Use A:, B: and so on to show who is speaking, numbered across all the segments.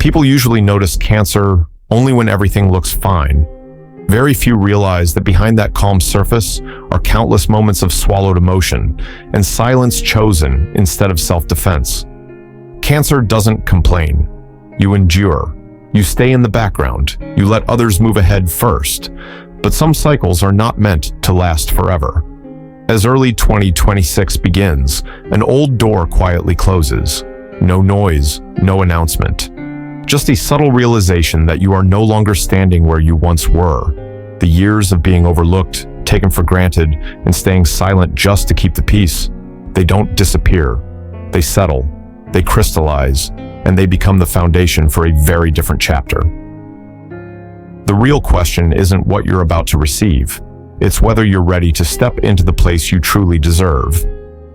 A: People usually notice cancer only when everything looks fine. Very few realize that behind that calm surface are countless moments of swallowed emotion and silence chosen instead of self-defense. Cancer doesn't complain. You endure. You stay in the background. You let others move ahead first. But some cycles are not meant to last forever. As early 2026 begins, an old door quietly closes. No noise, no announcement. Just a subtle realization that you are no longer standing where you once were. The years of being overlooked, taken for granted, and staying silent just to keep the peace, they don't disappear. They settle, they crystallize, and they become the foundation for a very different chapter. The real question isn't what you're about to receive. It's whether you're ready to step into the place you truly deserve.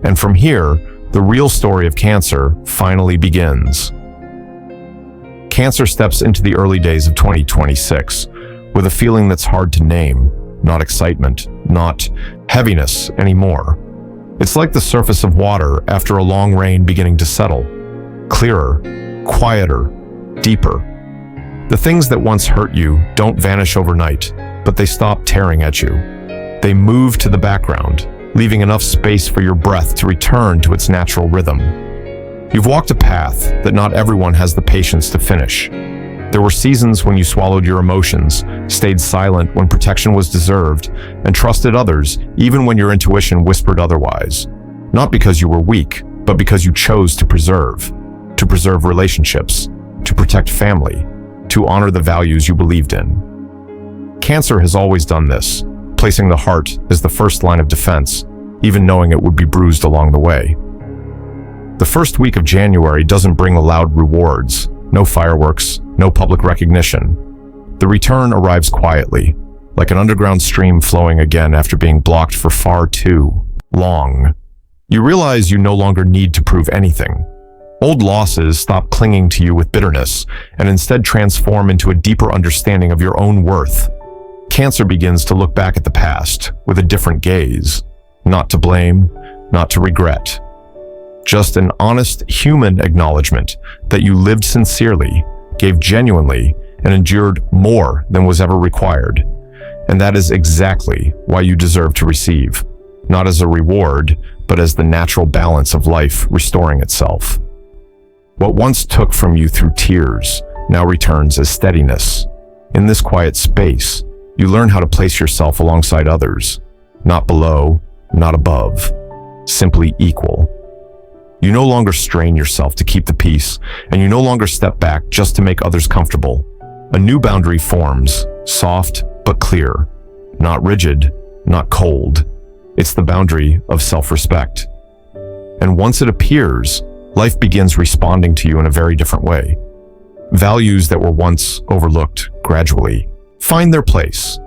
A: And from here, the real story of cancer finally begins. Cancer steps into the early days of 2026 with a feeling that's hard to name, not excitement, not heaviness anymore. It's like the surface of water after a long rain beginning to settle. Clearer, quieter, deeper. The things that once hurt you don't vanish overnight, but they stop tearing at you. They move to the background, leaving enough space for your breath to return to its natural rhythm. You've walked a path that not everyone has the patience to finish. There were seasons when you swallowed your emotions, stayed silent when protection was deserved, and trusted others even when your intuition whispered otherwise. Not because you were weak, but because you chose to preserve relationships, to protect family, to honor the values you believed in. Cancer has always done this, placing the heart as the first line of defense, even knowing it would be bruised along the way. The first week of January doesn't bring loud rewards, no fireworks, no public recognition. The return arrives quietly, like an underground stream flowing again after being blocked for far too long. You realize you no longer need to prove anything. Old losses stop clinging to you with bitterness and instead transform into a deeper understanding of your own worth. Cancer begins to look back at the past with a different gaze, not to blame, not to regret. Just an honest human acknowledgement that you lived sincerely, gave genuinely, and endured more than was ever required. And that is exactly why you deserve to receive, not as a reward, but as the natural balance of life restoring itself. What once took from you through tears now returns as steadiness. In this quiet space, you learn how to place yourself alongside others, not below, not above, simply equal. You no longer strain yourself to keep the peace, and you no longer step back just to make others comfortable. A new boundary forms, soft but clear, not rigid, not cold. It's the boundary of self-respect. And once it appears, life begins responding to you in a very different way. Values that were once overlooked gradually find their place.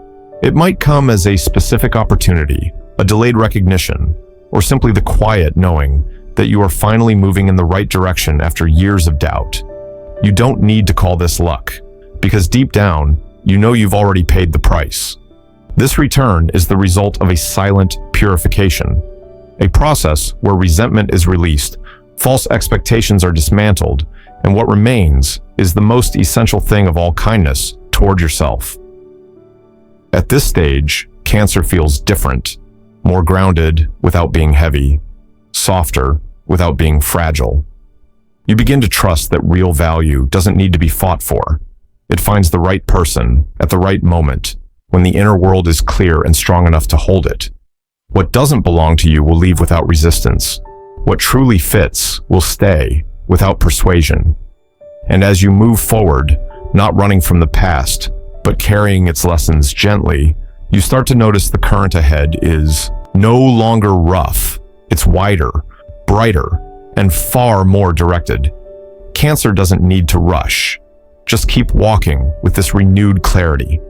A: It might come as a specific opportunity, a delayed recognition, or simply the quiet knowing that you are finally moving in the right direction after years of doubt. You don't need to call this luck, because deep down, you know you've already paid the price. This return is the result of a silent purification, a process where resentment is released, false expectations are dismantled, and what remains is the most essential thing of all: kindness toward yourself. At this stage, cancer feels different, more grounded without being heavy, softer without being fragile. You begin to trust that real value doesn't need to be fought for. It finds the right person at the right moment, when the inner world is clear and strong enough to hold it. What doesn't belong to you will leave without resistance. What truly fits will stay without persuasion. And as you move forward, not running from the past, but carrying its lessons gently, you start to notice the current ahead is no longer rough. It's wider, brighter, and far more directed. Cancer doesn't need to rush. Just keep walking with this renewed clarity.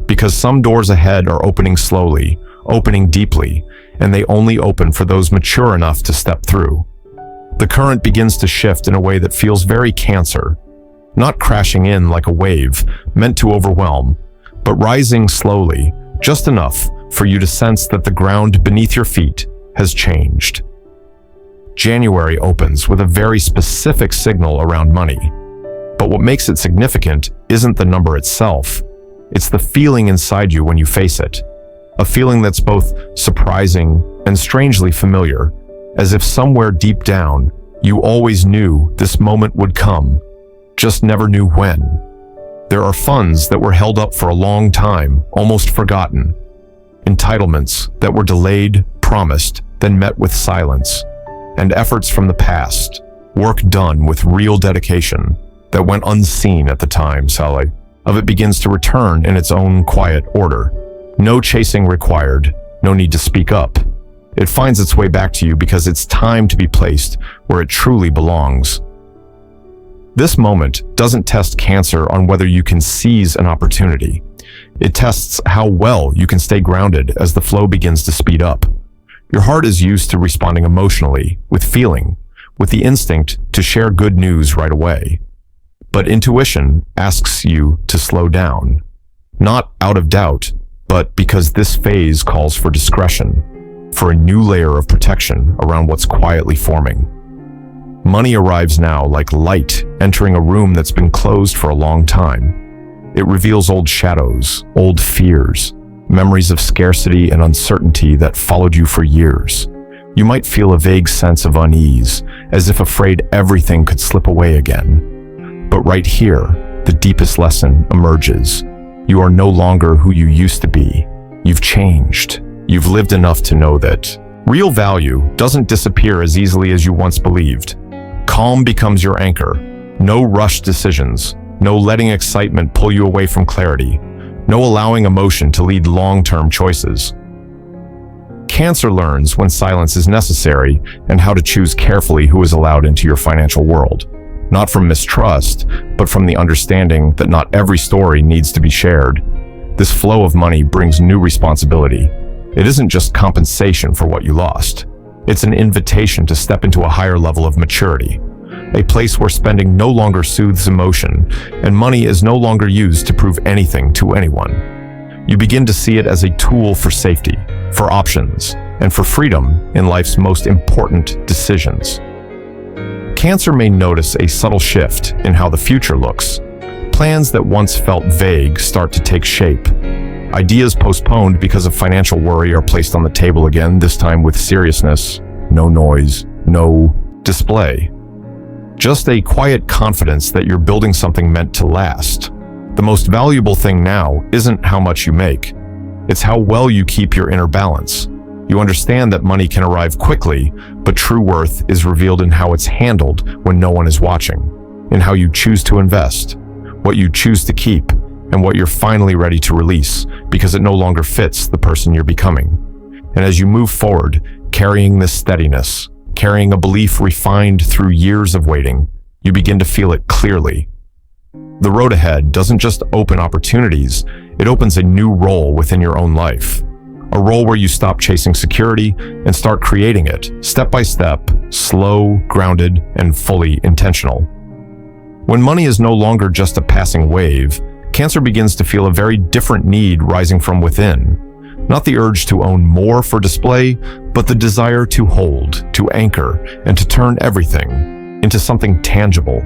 A: Because some doors ahead are opening slowly, opening deeply, and they only open for those mature enough to step through. The current begins to shift in a way that feels very Cancer, not crashing in like a wave meant to overwhelm, but rising slowly, just enough for you to sense that the ground beneath your feet has changed. January opens with a very specific signal around money. But what makes it significant isn't the number itself. It's the feeling inside you when you face it. A feeling that's both surprising and strangely familiar, as if somewhere deep down, you always knew this moment would come, just never knew when. There are funds that were held up for a long time, almost forgotten. Entitlements that were delayed, promised, then met with silence. And efforts from the past, work done with real dedication, that went unseen at the time, Sally, of it begins to return in its own quiet order. No chasing required, no need to speak up. It finds its way back to you because it's time to be placed where it truly belongs. This moment doesn't test Cancer on whether you can seize an opportunity. It tests how well you can stay grounded as the flow begins to speed up. Your heart is used to responding emotionally, with feeling, with the instinct to share good news right away. But intuition asks you to slow down, not out of doubt, but because this phase calls for discretion, for a new layer of protection around what's quietly forming. Money arrives now like light entering a room that's been closed for a long time. It reveals old shadows, old fears, memories of scarcity and uncertainty that followed you for years. You might feel a vague sense of unease, as if afraid everything could slip away again. But right here, the deepest lesson emerges. You are no longer who you used to be. You've changed. You've lived enough to know that real value doesn't disappear as easily as you once believed. Calm becomes your anchor. No rushed decisions. No letting excitement pull you away from clarity. No allowing emotion to lead long-term choices. Cancer learns when silence is necessary and how to choose carefully who is allowed into your financial world. Not from mistrust, but from the understanding that not every story needs to be shared. This flow of money brings new responsibility. It isn't just compensation for what you lost. It's an invitation to step into a higher level of maturity, a place where spending no longer soothes emotion and money is no longer used to prove anything to anyone. You begin to see it as a tool for safety, for options, and for freedom in life's most important decisions. Cancer may notice a subtle shift in how the future looks. Plans that once felt vague start to take shape. Ideas postponed because of financial worry are placed on the table again, this time with seriousness, no noise, no display. Just a quiet confidence that you're building something meant to last. The most valuable thing now isn't how much you make. It's how well you keep your inner balance. You understand that money can arrive quickly, but true worth is revealed in how it's handled when no one is watching, in how you choose to invest, what you choose to keep, and what you're finally ready to release because it no longer fits the person you're becoming. And as you move forward, carrying this steadiness, carrying a belief refined through years of waiting, you begin to feel it clearly. The road ahead doesn't just open opportunities, it opens a new role within your own life. A role where you stop chasing security and start creating it, step by step, slow, grounded, and fully intentional. When money is no longer just a passing wave, Cancer begins to feel a very different need rising from within. Not the urge to own more for display, but the desire to hold, to anchor, and to turn everything into something tangible.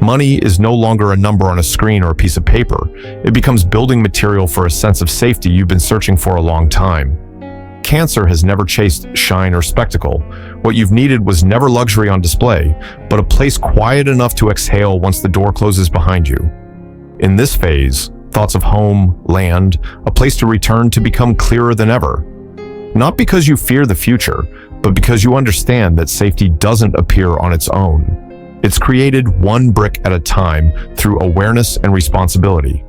A: Money is no longer a number on a screen or a piece of paper. It becomes building material for a sense of safety you've been searching for a long time. Cancer has never chased shine or spectacle. What you've needed was never luxury on display, but a place quiet enough to exhale once the door closes behind you. In this phase, thoughts of home, land, a place to return to become clearer than ever. Not because you fear the future, but because you understand that safety doesn't appear on its own. It's created one brick at a time through awareness and responsibility.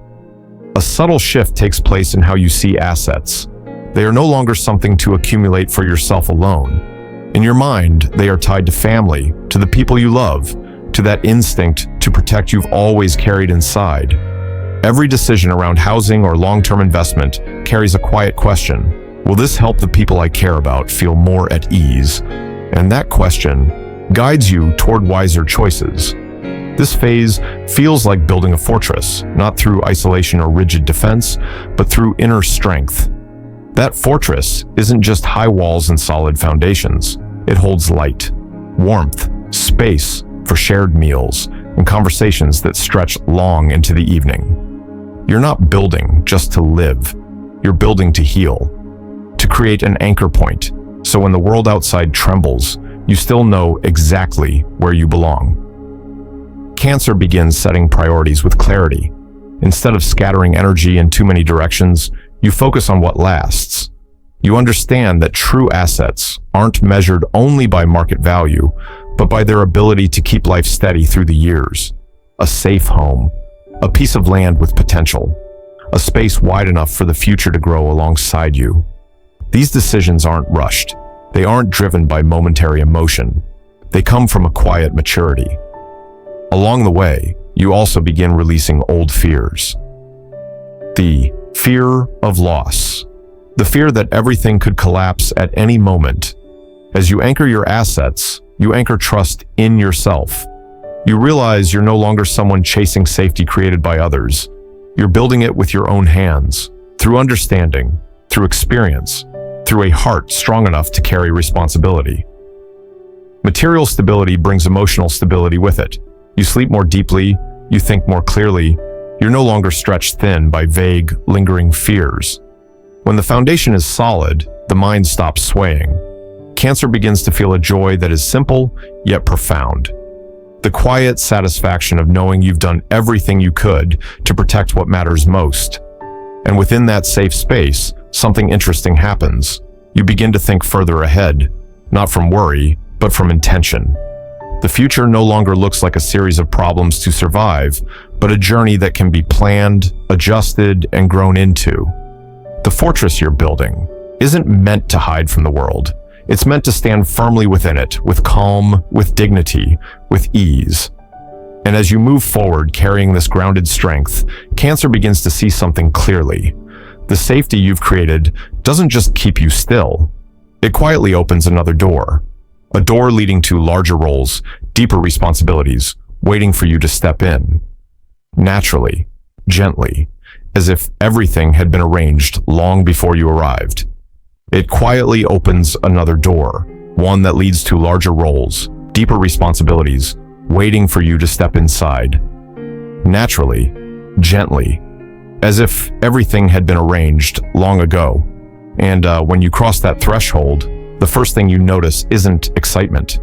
A: A subtle shift takes place in how you see assets. They are no longer something to accumulate for yourself alone. In your mind, they are tied to family, to the people you love, to that instinct to protect you've always carried inside. Every decision around housing or long-term investment carries a quiet question. Will this help the people I care about feel more at ease? And that question guides you toward wiser choices. This phase feels like building a fortress, not through isolation or rigid defense, but through inner strength. That fortress isn't just high walls and solid foundations. It holds light, warmth, space for shared meals, and conversations that stretch long into the evening. You're not building just to live. You're building to heal, to create an anchor point, so when the world outside trembles, you still know exactly where you belong. Cancer begins setting priorities with clarity. Instead of scattering energy in too many directions, you focus on what lasts. You understand that true assets aren't measured only by market value, but by their ability to keep life steady through the years. A safe home, a piece of land with potential, a space wide enough for the future to grow alongside you. These decisions aren't rushed. They aren't driven by momentary emotion. They come from a quiet maturity. Along the way, you also begin releasing old fears. The fear of loss. The fear that everything could collapse at any moment. As you anchor your assets, you anchor trust in yourself. You realize you're no longer someone chasing safety created by others. You're building it with your own hands, through understanding, through experience, through a heart strong enough to carry responsibility. Material stability brings emotional stability with it. You sleep more deeply, you think more clearly, you're no longer stretched thin by vague, lingering fears. When the foundation is solid, the mind stops swaying. Cancer begins to feel a joy that is simple, yet profound. The quiet satisfaction of knowing you've done everything you could to protect what matters most. And within that safe space, something interesting happens. You begin to think further ahead, not from worry, but from intention. The future no longer looks like a series of problems to survive, but a journey that can be planned, adjusted, and grown into. The fortress you're building isn't meant to hide from the world. It's meant to stand firmly within it, with calm, with dignity, with ease. And as you move forward carrying this grounded strength, Cancer begins to see something clearly. The safety you've created doesn't just keep you still. It quietly opens another door. A door leading to larger roles, deeper responsibilities, waiting for you to step in. Naturally, gently, as if everything had been arranged long before you arrived. It quietly opens another door, one that leads to larger roles, deeper responsibilities, waiting for you to step inside. Naturally, gently, as if everything had been arranged long ago. And when you cross that threshold, the first thing you notice isn't excitement.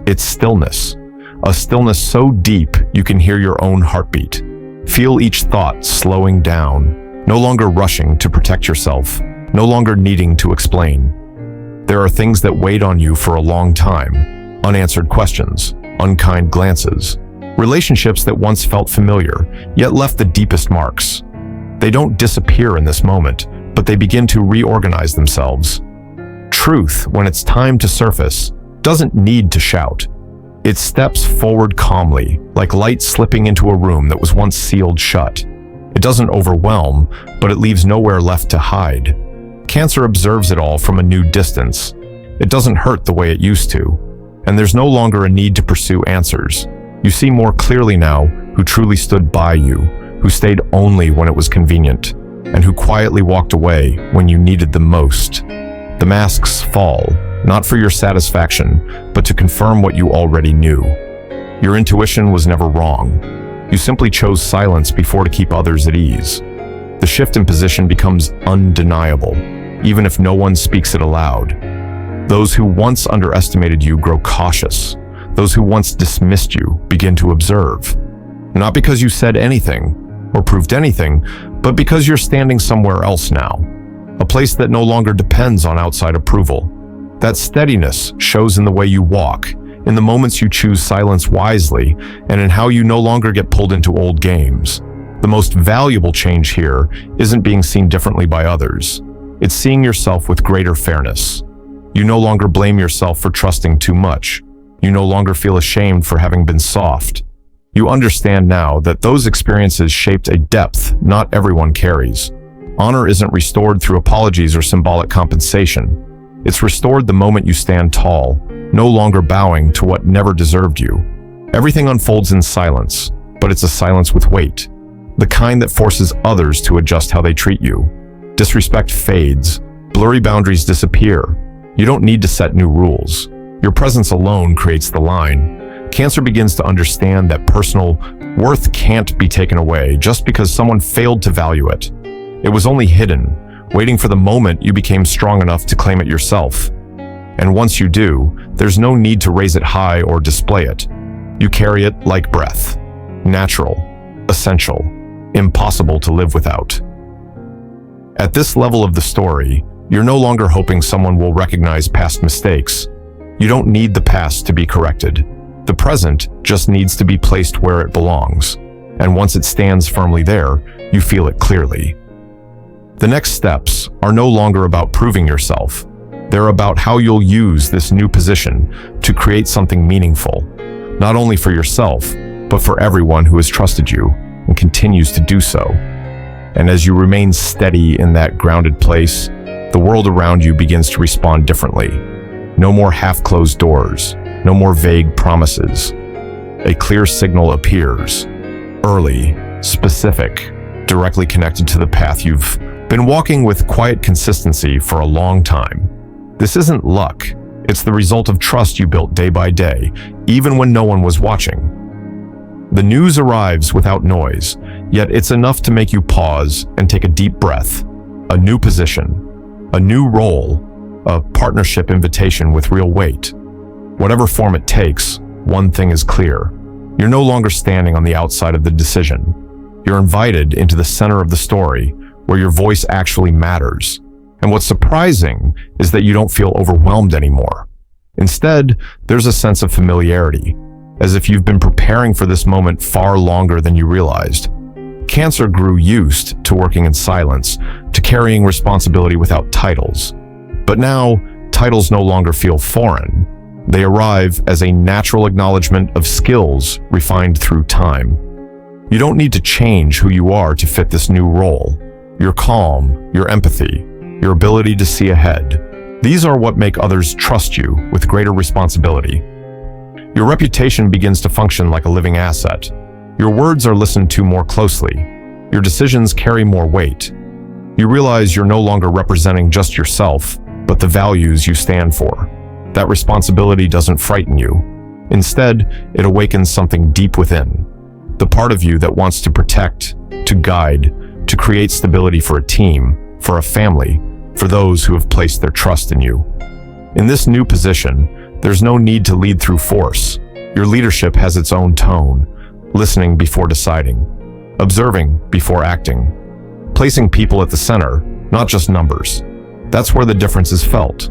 A: It's stillness. A stillness so deep you can hear your own heartbeat. Feel each thought slowing down, no longer rushing to protect yourself, no longer needing to explain. There are things that weighed on you for a long time, unanswered questions, unkind glances, relationships that once felt familiar, yet left the deepest marks. They don't disappear in this moment, but they begin to reorganize themselves. Truth, when it's time to surface, doesn't need to shout. It steps forward calmly, like light slipping into a room that was once sealed shut. It doesn't overwhelm, but it leaves nowhere left to hide. Cancer observes it all from a new distance. It doesn't hurt the way it used to, and there's no longer a need to pursue answers. You see more clearly now who truly stood by you, who stayed only when it was convenient, and who quietly walked away when you needed them most. The masks fall, not for your satisfaction, but to confirm what you already knew. Your intuition was never wrong. You simply chose silence before to keep others at ease. The shift in position becomes undeniable, even if no one speaks it aloud. Those who once underestimated you grow cautious. Those who once dismissed you begin to observe. Not because you said anything or proved anything, but because you're standing somewhere else now. A place that no longer depends on outside approval. That steadiness shows in the way you walk, in the moments you choose silence wisely, and in how you no longer get pulled into old games. The most valuable change here isn't being seen differently by others. It's seeing yourself with greater fairness. You no longer blame yourself for trusting too much. You no longer feel ashamed for having been soft. You understand now that those experiences shaped a depth not everyone carries. Honor isn't restored through apologies or symbolic compensation. It's restored the moment you stand tall, no longer bowing to what never deserved you. Everything unfolds in silence, but it's a silence with weight, the kind that forces others to adjust how they treat you. Disrespect fades, blurry boundaries disappear. You don't need to set new rules. Your presence alone creates the line. Cancer begins to understand that personal worth can't be taken away just because someone failed to value it. It was only hidden, waiting for the moment you became strong enough to claim it yourself. And once you do, there's no need to raise it high or display it. You carry it like breath, natural, essential, impossible to live without. At this level of the story, you're no longer hoping someone will recognize past mistakes. You don't need the past to be corrected. The present just needs to be placed where it belongs. And once it stands firmly there, you feel it clearly. The next steps are no longer about proving yourself. They're about how you'll use this new position to create something meaningful, not only for yourself, but for everyone who has trusted you and continues to do so. And as you remain steady in that grounded place, the world around you begins to respond differently. No more half-closed doors, no more vague promises. A clear signal appears, early, specific, directly connected to the path you've been walking with quiet consistency for a long time. This isn't luck, it's the result of trust you built day by day, even when no one was watching. The news arrives without noise, yet it's enough to make you pause and take a deep breath. A new position, a new role, a partnership invitation with real weight. Whatever form it takes, one thing is clear. You're no longer standing on the outside of the decision. You're invited into the center of the story, where your voice actually matters. And what's surprising is that you don't feel overwhelmed anymore. Instead, there's a sense of familiarity, as if you've been preparing for this moment far longer than you realized. Cancer grew used to working in silence, to carrying responsibility without titles. But now, titles no longer feel foreign. They arrive as a natural acknowledgement of skills refined through time. You don't need to change who you are to fit this new role. Your calm, your empathy, your ability to see ahead. These are what make others trust you with greater responsibility. Your reputation begins to function like a living asset. Your words are listened to more closely. Your decisions carry more weight. You realize you're no longer representing just yourself, but the values you stand for. That responsibility doesn't frighten you. Instead, it awakens something deep within. The part of you that wants to protect, to guide, to create stability for a team, for a family, for those who have placed their trust in you. In this new position, there's no need to lead through force. Your leadership has its own tone, listening before deciding, observing before acting, placing people at the center, not just numbers. That's where the difference is felt.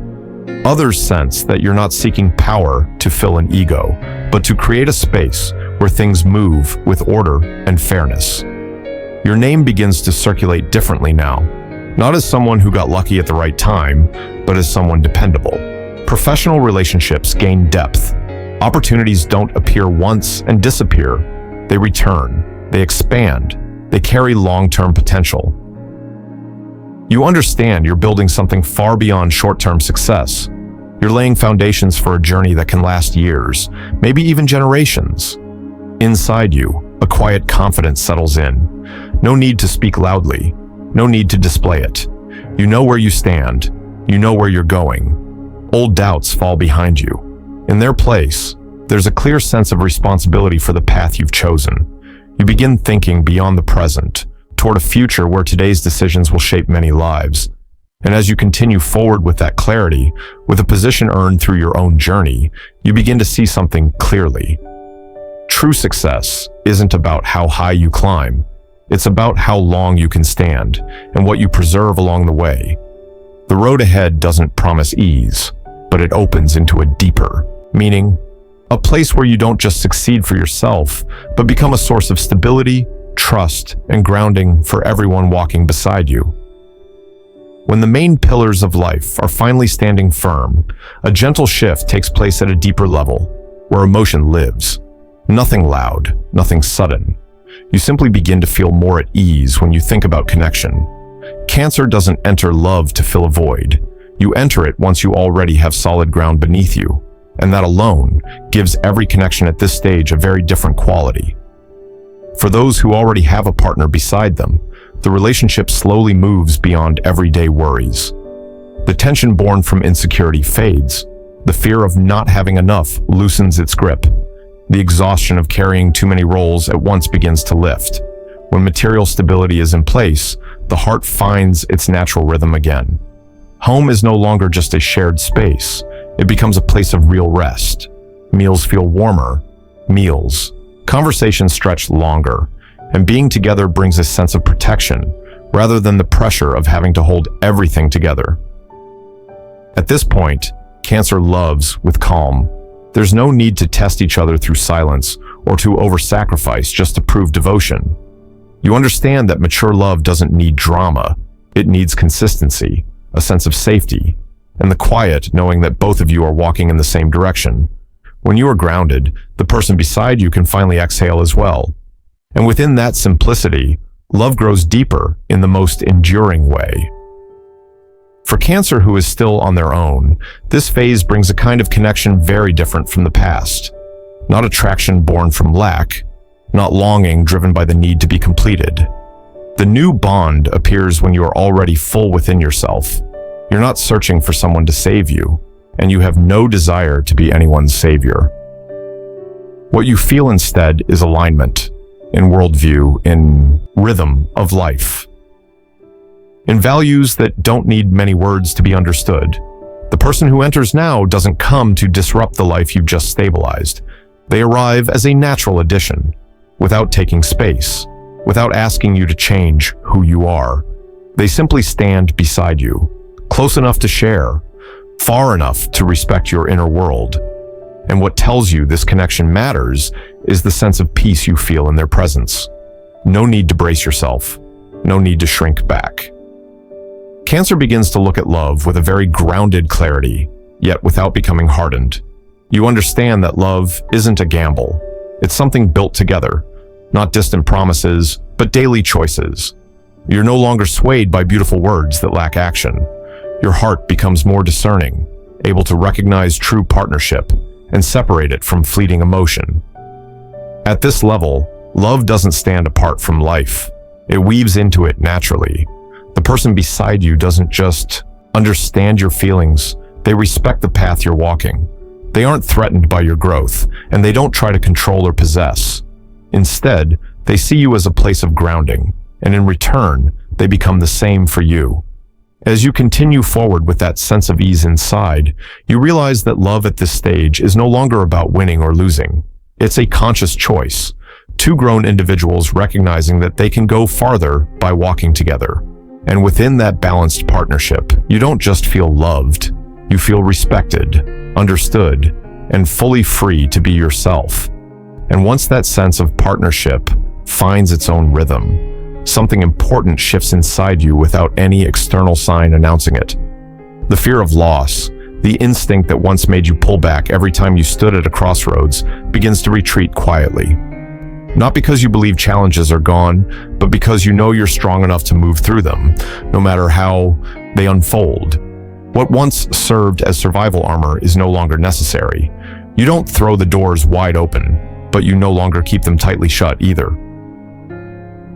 A: Others sense that you're not seeking power to fill an ego, but to create a space where things move with order and fairness. Your name begins to circulate differently now, not as someone who got lucky at the right time, but as someone dependable. Professional relationships gain depth. Opportunities don't appear once and disappear. They return, they expand, they carry long-term potential. You understand you're building something far beyond short-term success. You're laying foundations for a journey that can last years, maybe even generations. Inside you, a quiet confidence settles in. No need to speak loudly. No need to display it. You know where you stand. You know where you're going. Old doubts fall behind you. In their place, there's a clear sense of responsibility for the path you've chosen. You begin thinking beyond the present, toward a future where today's decisions will shape many lives. And as you continue forward with that clarity, with a position earned through your own journey, you begin to see something clearly. True success isn't about how high you climb. It's about how long you can stand and what you preserve along the way. The road ahead doesn't promise ease, but it opens into a deeper meaning, a place where you don't just succeed for yourself, but become a source of stability, trust, and grounding for everyone walking beside you. When the main pillars of life are finally standing firm, a gentle shift takes place at a deeper level, where emotion lives. Nothing loud, nothing sudden. You simply begin to feel more at ease when you think about connection. Cancer doesn't enter love to fill a void. You enter it once you already have solid ground beneath you, and that alone gives every connection at this stage a very different quality. For those who already have a partner beside them, the relationship slowly moves beyond everyday worries. The tension born from insecurity fades. The fear of not having enough loosens its grip. The exhaustion of carrying too many roles at once begins to lift. When material stability is in place, the heart finds its natural rhythm again. Home is no longer just a shared space. It becomes a place of real rest. Meals feel warmer. Conversations stretch longer. And being together brings a sense of protection, rather than the pressure of having to hold everything together. At this point, Cancer loves with calm. There's no need to test each other through silence or to over-sacrifice just to prove devotion. You understand that mature love doesn't need drama. It needs consistency, a sense of safety, and the quiet knowing that both of you are walking in the same direction. When you are grounded, the person beside you can finally exhale as well. And within that simplicity, love grows deeper in the most enduring way. For Cancer who is still on their own, this phase brings a kind of connection very different from the past. Not attraction born from lack, not longing driven by the need to be completed. The new bond appears when you are already full within yourself. You're not searching for someone to save you, and you have no desire to be anyone's savior. What you feel instead is alignment, in worldview, in rhythm of life, in values that don't need many words to be understood. The person who enters now doesn't come to disrupt the life you've just stabilized. They arrive as a natural addition, without taking space, without asking you to change who you are. They simply stand beside you, close enough to share, far enough to respect your inner world. And what tells you this connection matters is the sense of peace you feel in their presence. No need to brace yourself. No need to shrink back. Cancer begins to look at love with a very grounded clarity, yet without becoming hardened. You understand that love isn't a gamble. It's something built together, not distant promises, but daily choices. You're no longer swayed by beautiful words that lack action. Your heart becomes more discerning, able to recognize true partnership and separate it from fleeting emotion. At this level, love doesn't stand apart from life. It weaves into it naturally. The person beside you doesn't just understand your feelings, they respect the path you're walking. They aren't threatened by your growth, and they don't try to control or possess. Instead, they see you as a place of grounding, and in return, they become the same for you. As you continue forward with that sense of ease inside, you realize that love at this stage is no longer about winning or losing. It's a conscious choice. Two grown individuals recognizing that they can go farther by walking together. And within that balanced partnership, you don't just feel loved, you feel respected, understood, and fully free to be yourself. And once that sense of partnership finds its own rhythm, something important shifts inside you without any external sign announcing it. The fear of loss, the instinct that once made you pull back every time you stood at a crossroads, begins to retreat quietly. Not because you believe challenges are gone, but because you know you're strong enough to move through them, no matter how they unfold. What once served as survival armor is no longer necessary. You don't throw the doors wide open, but you no longer keep them tightly shut either.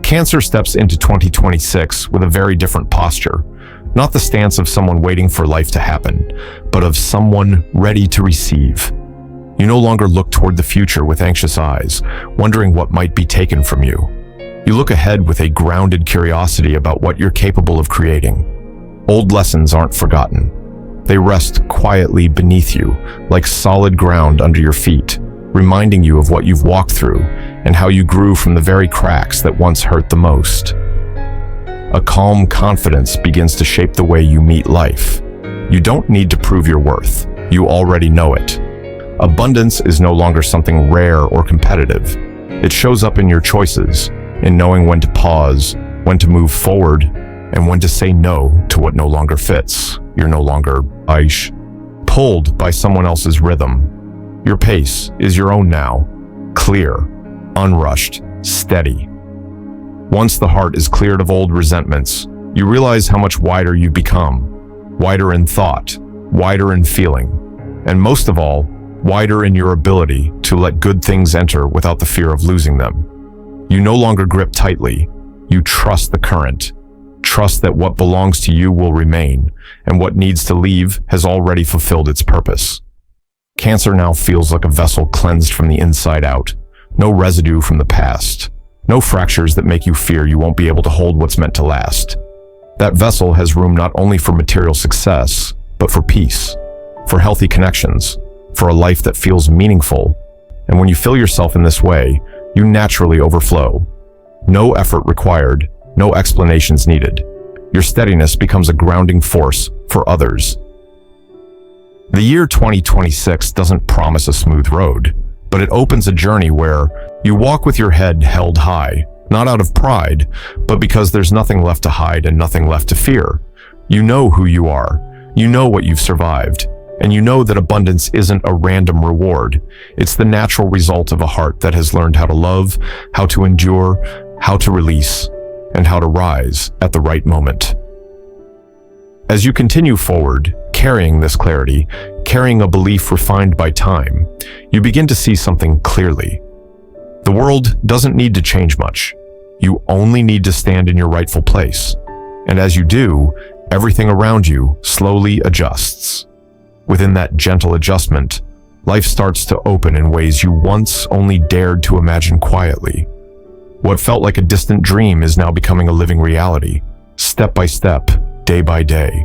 A: Cancer steps into 2026 with a very different posture. Not the stance of someone waiting for life to happen, but of someone ready to receive. You no longer look toward the future with anxious eyes, wondering what might be taken from you. You look ahead with a grounded curiosity about what you're capable of creating. Old lessons aren't forgotten. They rest quietly beneath you, like solid ground under your feet, reminding you of what you've walked through and how you grew from the very cracks that once hurt the most. A calm confidence begins to shape the way you meet life. You don't need to prove your worth. You already know it. Abundance is no longer something rare or competitive. It shows up in your choices, in knowing when to pause, when to move forward, and when to say no to what no longer fits. You're no longer pulled by someone else's rhythm. Your pace is your own now, clear, unrushed, steady. Once the heart is cleared of old resentments, you realize how much wider you've become. Wider in thought, wider in feeling, and most of all, wider in your ability to let good things enter without the fear of losing them. You no longer grip tightly. You trust the current. Trust that what belongs to you will remain, and what needs to leave has already fulfilled its purpose. Cancer now feels like a vessel cleansed from the inside out. No residue from the past. No fractures that make you fear you won't be able to hold what's meant to last. That vessel has room not only for material success, but for peace, for healthy connections, for a life that feels meaningful. And when you fill yourself in this way, you naturally overflow. No effort required, no explanations needed. Your steadiness becomes a grounding force for others. The year 2026 doesn't promise a smooth road, but it opens a journey where you walk with your head held high, not out of pride, but because there's nothing left to hide and nothing left to fear. You know who you are, you know what you've survived, and you know that abundance isn't a random reward. It's the natural result of a heart that has learned how to love, how to endure, how to release, and how to rise at the right moment. As you continue forward, carrying this clarity, carrying a belief refined by time, you begin to see something clearly. The world doesn't need to change much. You only need to stand in your rightful place. And as you do, everything around you slowly adjusts. Within that gentle adjustment, life starts to open in ways you once only dared to imagine quietly. What felt like a distant dream is now becoming a living reality, step by step, day by day.